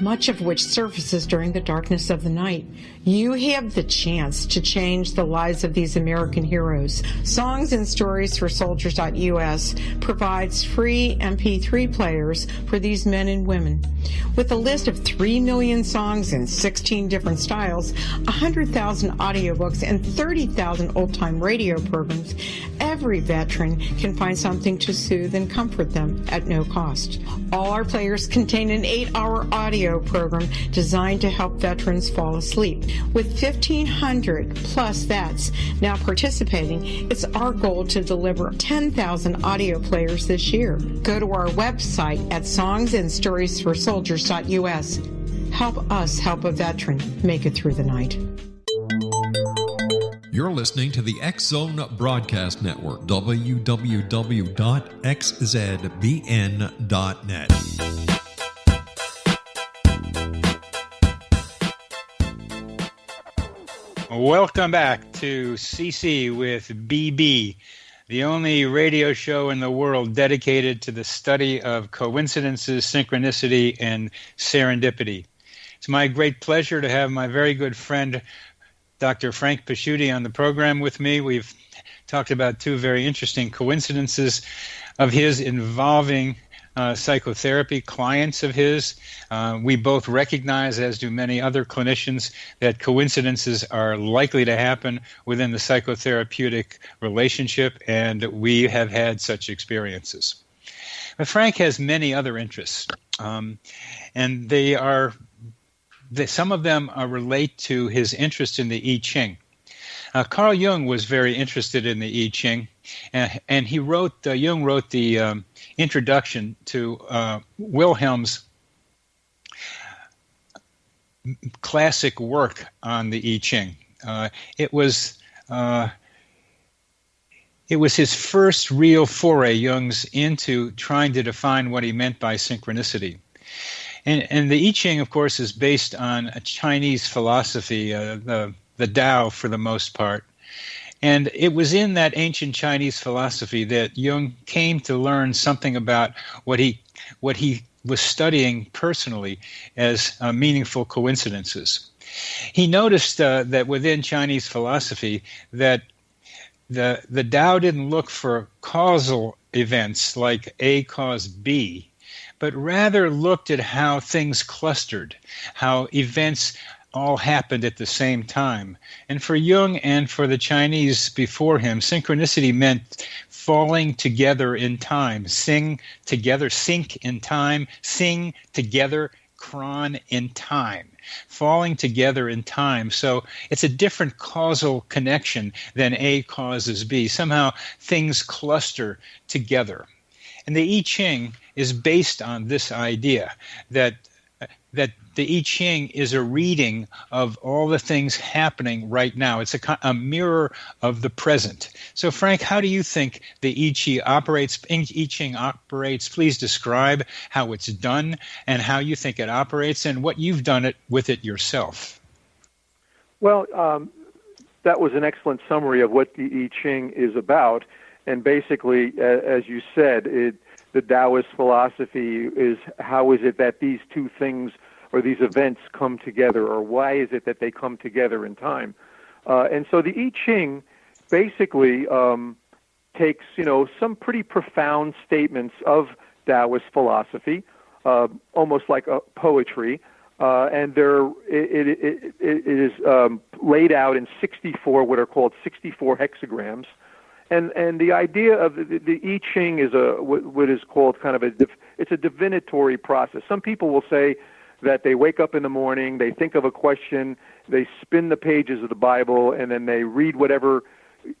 much of which surfaces during the darkness of the night. You have the chance to change the lives of these American heroes. Songs and Stories for Soldiers.us provides free MP3 players for these men and women. With a list of 3 million songs in 16 different styles, 100,000 audiobooks, and 30,000 old-time radio programs, every veteran can find something to soothe and comfort them at no cost. All our players contain an 8-hour audio program designed to help veterans fall asleep. With 1,500 plus vets now participating, it's our goal to deliver 10,000 audio players this year. Go to our website at songsandstoriesforsoldiers.us. Help us help a veteran make it through the night. You're listening to the X-Zone Broadcast Network, www.xzbn.net. Welcome back to CC with BB, the only radio show in the world dedicated to the study of coincidences, synchronicity, and serendipity. It's my great pleasure to have my very good friend, Dr. Frank Pasciuti, on the program with me. We've talked about two very interesting coincidences of his involving psychotherapy clients of his. We both recognize, as do many other clinicians, that coincidences are likely to happen within the psychotherapeutic relationship, and we have had such experiences. But Frank has many other interests, and some of them relate to his interest in the I Ching. Carl Jung was very interested in the I Ching, and Jung wrote the introduction to Wilhelm's classic work on the I Ching. It was his first real foray, Jung's, into trying to define what he meant by synchronicity. And the I Ching, of course, is based on a Chinese philosophy, the Tao for the most part. And it was in that ancient Chinese philosophy that Jung came to learn something about what he was studying personally as meaningful coincidences. He noticed that within Chinese philosophy that the Tao didn't look for causal events like A cause B, but rather looked at how things clustered, how events all happened at the same time. And for Jung and for the Chinese before him, synchronicity meant falling together in time. Sing together, sync in time, sing together, chron in time. Falling together in time. So it's a different causal connection than A causes B. Somehow things cluster together. And the I Ching is based on this idea that the I Ching is a reading of all the things happening right now. It's a mirror of the present. So, Frank, how do you think the I Ching operates? Please describe how it's done and how you think it operates and what you've done with it yourself. Well, that was an excellent summary of what the I Ching is about. And basically, as you said, the Taoist philosophy is how is it that these two things or these events come together, or why is it that they come together in time? And so the I Ching basically takes, some pretty profound statements of Taoist philosophy, almost like a poetry, and it is laid out in 64, what are called 64 hexagrams. And the idea of the I Ching is what is called kind of it's a divinatory process. Some people will say that they wake up in the morning, they think of a question, they spin the pages of the Bible, and then they read whatever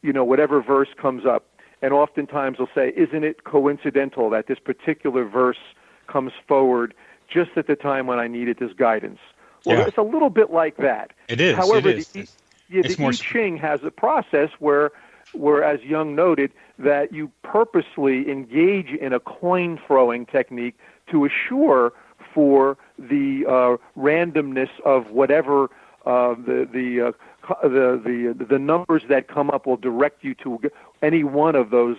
verse comes up. And oftentimes they'll say, isn't it coincidental that this particular verse comes forward just at the time when I needed this guidance? Well, It's a little bit like that. It is. However, it is. the I Ching has a process where, as Jung noted, that you purposely engage in a coin-throwing technique to assure for the randomness of whatever the numbers that come up will direct you to any one of those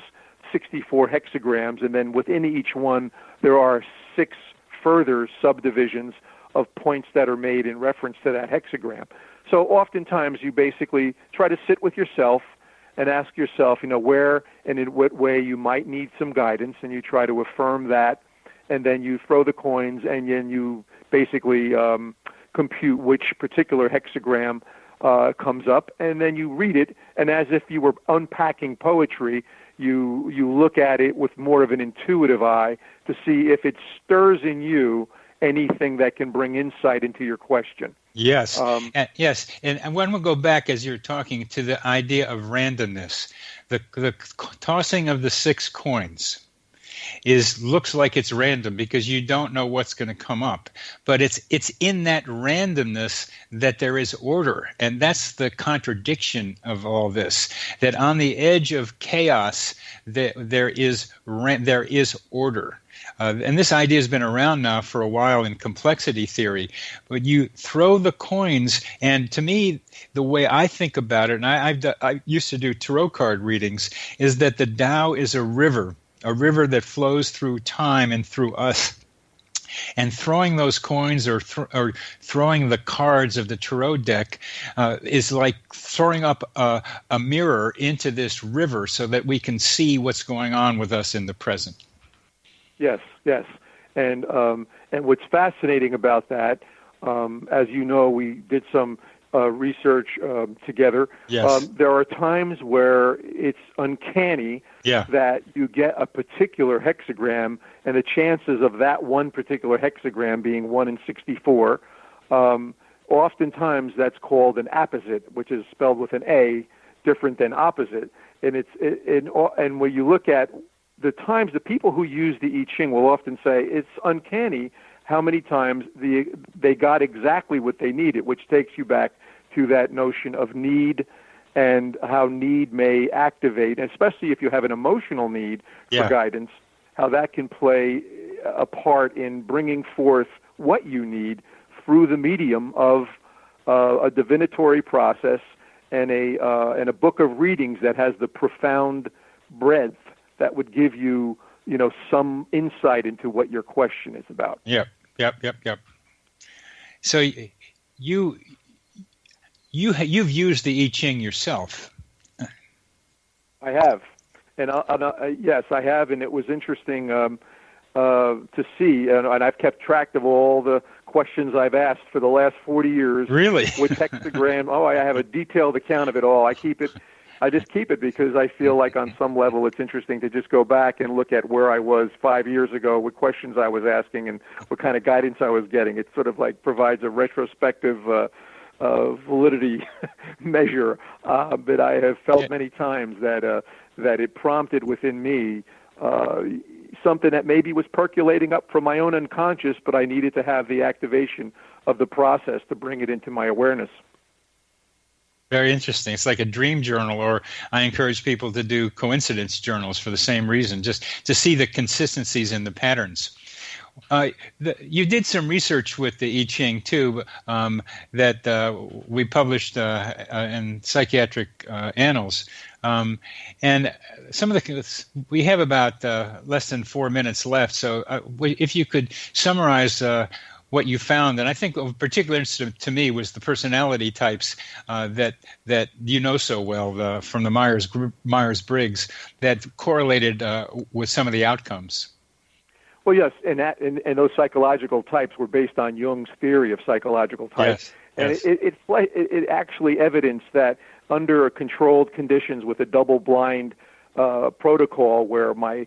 64 hexagrams, and then within each one there are 6 further subdivisions of points that are made in reference to that hexagram. So oftentimes you basically try to sit with yourself and ask yourself, where and in what way you might need some guidance, and you try to affirm that, and then you throw the coins, and then you basically compute which particular hexagram comes up, and then you read it, and as if you were unpacking poetry, you look at it with more of an intuitive eye to see if it stirs in you anything that can bring insight into your question. Yes, yes. And when we go back, as you're talking, to the idea of randomness, the tossing of the 6 coins looks like it's random because you don't know what's going to come up. But it's in that randomness that there is order, and that's the contradiction of all this. That on the edge of chaos, there is order. And this idea has been around now for a while in complexity theory. But you throw the coins, and to me, the way I think about it, and I used to do tarot card readings, is that the Tao is a river that flows through time and through us. And throwing those coins or throwing the cards of the tarot deck is like throwing up a mirror into this river so that we can see what's going on with us in the present. Yes. And what's fascinating about that, as you know, we did some research together. Yes. There are times where it's uncanny that you get a particular hexagram, and the chances of that one particular hexagram being 1 in 64, oftentimes that's called an apposite, which is spelled with an A, different than opposite. And when you look at the times, the people who use the I Ching will often say it's uncanny how many times they got exactly what they needed, which takes you back to that notion of need and how need may activate, especially if you have an emotional need for guidance, how that can play a part in bringing forth what you need through the medium of a divinatory process and a book of readings that has the profound breadth that would give you, some insight into what your question is about. Yep. So you've used the I Ching yourself. I have, and yes, I have, and it was interesting. to see, and I've kept track of all the questions I've asked for the last 40 years. Really? With hexagram. Oh, I have a detailed account of it all. I just keep it because I feel like on some level it's interesting to just go back and look at where I was 5 years ago, what questions I was asking, and what kind of guidance I was getting. It sort of like provides a retrospective validity measure. But I have felt many times that it prompted within me something that maybe was percolating up from my own unconscious, but I needed to have the activation of the process to bring it into my awareness. Very interesting. It's like a dream journal, or I encourage people to do coincidence journals for the same reason, just to see the consistencies in the patterns. You did some research with the I Ching too, that we published in Psychiatric Annals. And some of we have about less than 4 minutes left. So if you could summarize what you found, and I think of particular interest to me was the personality types that you know so well from the Myers-Briggs that correlated with some of the outcomes. Well, yes, and those psychological types were based on Jung's theory of psychological types. Yes. And it actually evidenced that under controlled conditions with a double-blind protocol, where I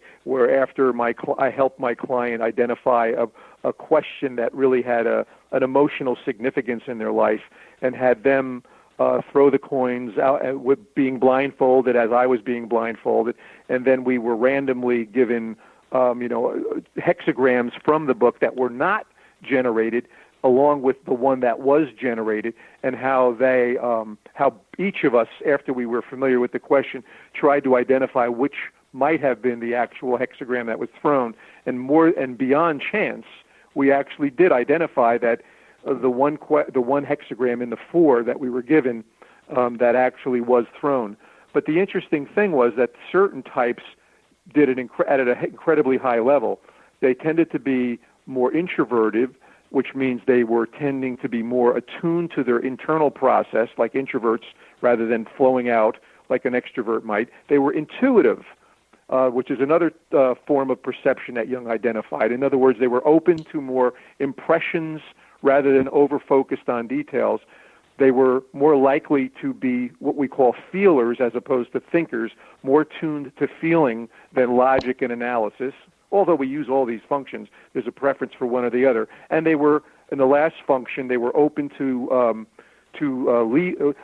helped my client identify a question that really had an emotional significance in their life, and had them throw the coins out with being blindfolded as I was being blindfolded, and then we were randomly given hexagrams from the book that were not generated, along with the one that was generated, and how each of us, after we were familiar with the question, tried to identify which might have been the actual hexagram that was thrown, and beyond chance, we actually did identify that the one hexagram in the 4 that we were given that actually was thrown. But the interesting thing was that certain types did it at an incredibly high level. They tended to be more introverted, which means they were tending to be more attuned to their internal process, like introverts, rather than flowing out like an extrovert might. They were intuitive, which is another form of perception that Jung identified. In other words, they were open to more impressions rather than over-focused on details. They were more likely to be what we call feelers as opposed to thinkers, more tuned to feeling than logic and analysis. Although we use all these functions, there's a preference for one or the other. And they were, in the last function, they were open to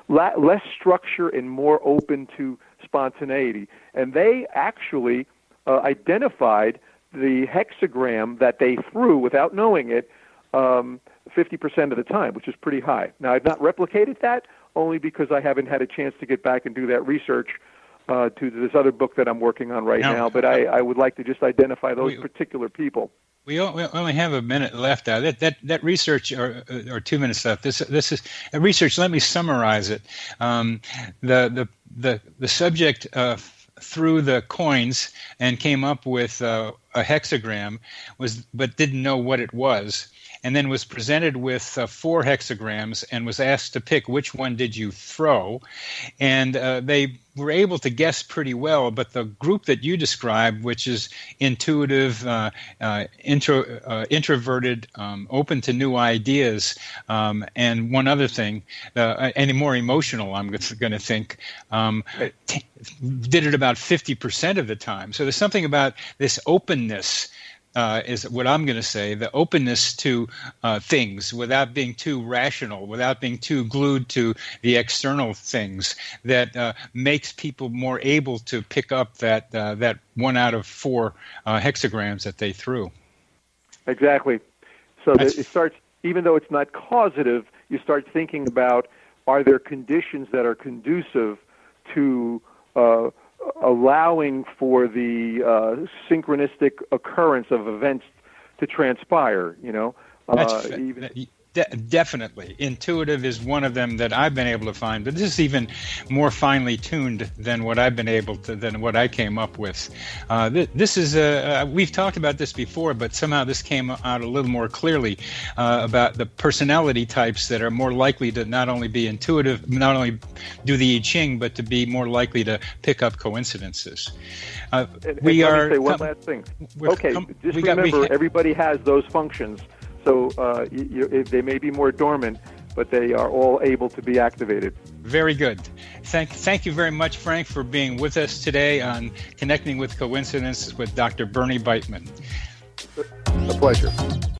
less structure and more open to spontaneity. And they actually identified the hexagram that they threw without knowing it 50% of the time, which is pretty high. Now, I've not replicated that, only because I haven't had a chance to get back and do that research to this other book that I'm working on right now. But I would like to just identify those particular people. We only have a minute left. That research, or 2 minutes left. This is a research. Let me summarize it. The subject threw the coins and came up with a hexagram, but didn't know what it was, and then was presented with 4 hexagrams and was asked to pick which one did you throw. And they were able to guess pretty well, but the group that you described, which is intuitive, introverted, open to new ideas, and one other thing, and more emotional, I'm going to think, did it about 50% of the time. So there's something about this openness, is what I'm going to say, the openness to things without being too rational, without being too glued to the external things, that makes people more able to pick up that 1 out of 4 hexagrams that they threw. Exactly. So that it starts, even though it's not causative, you start thinking about, are there conditions that are conducive to allowing for the synchronistic occurrence of events to transpire, Definitely. Intuitive is one of them that I've been able to find, but this is even more finely tuned than what I've been able to, than what I came up with. This is, we've talked about this before, but somehow this came out a little more clearly about the personality types that are more likely to not only be intuitive, not only do the I Ching, but to be more likely to pick up coincidences. We are. Say one last thing. Okay, just remember, everybody has those functions. So they may be more dormant, but they are all able to be activated. Very good. Thank you very much, Frank, for being with us today on Connecting with Coincidence with Dr. Bernie Beitman. A pleasure.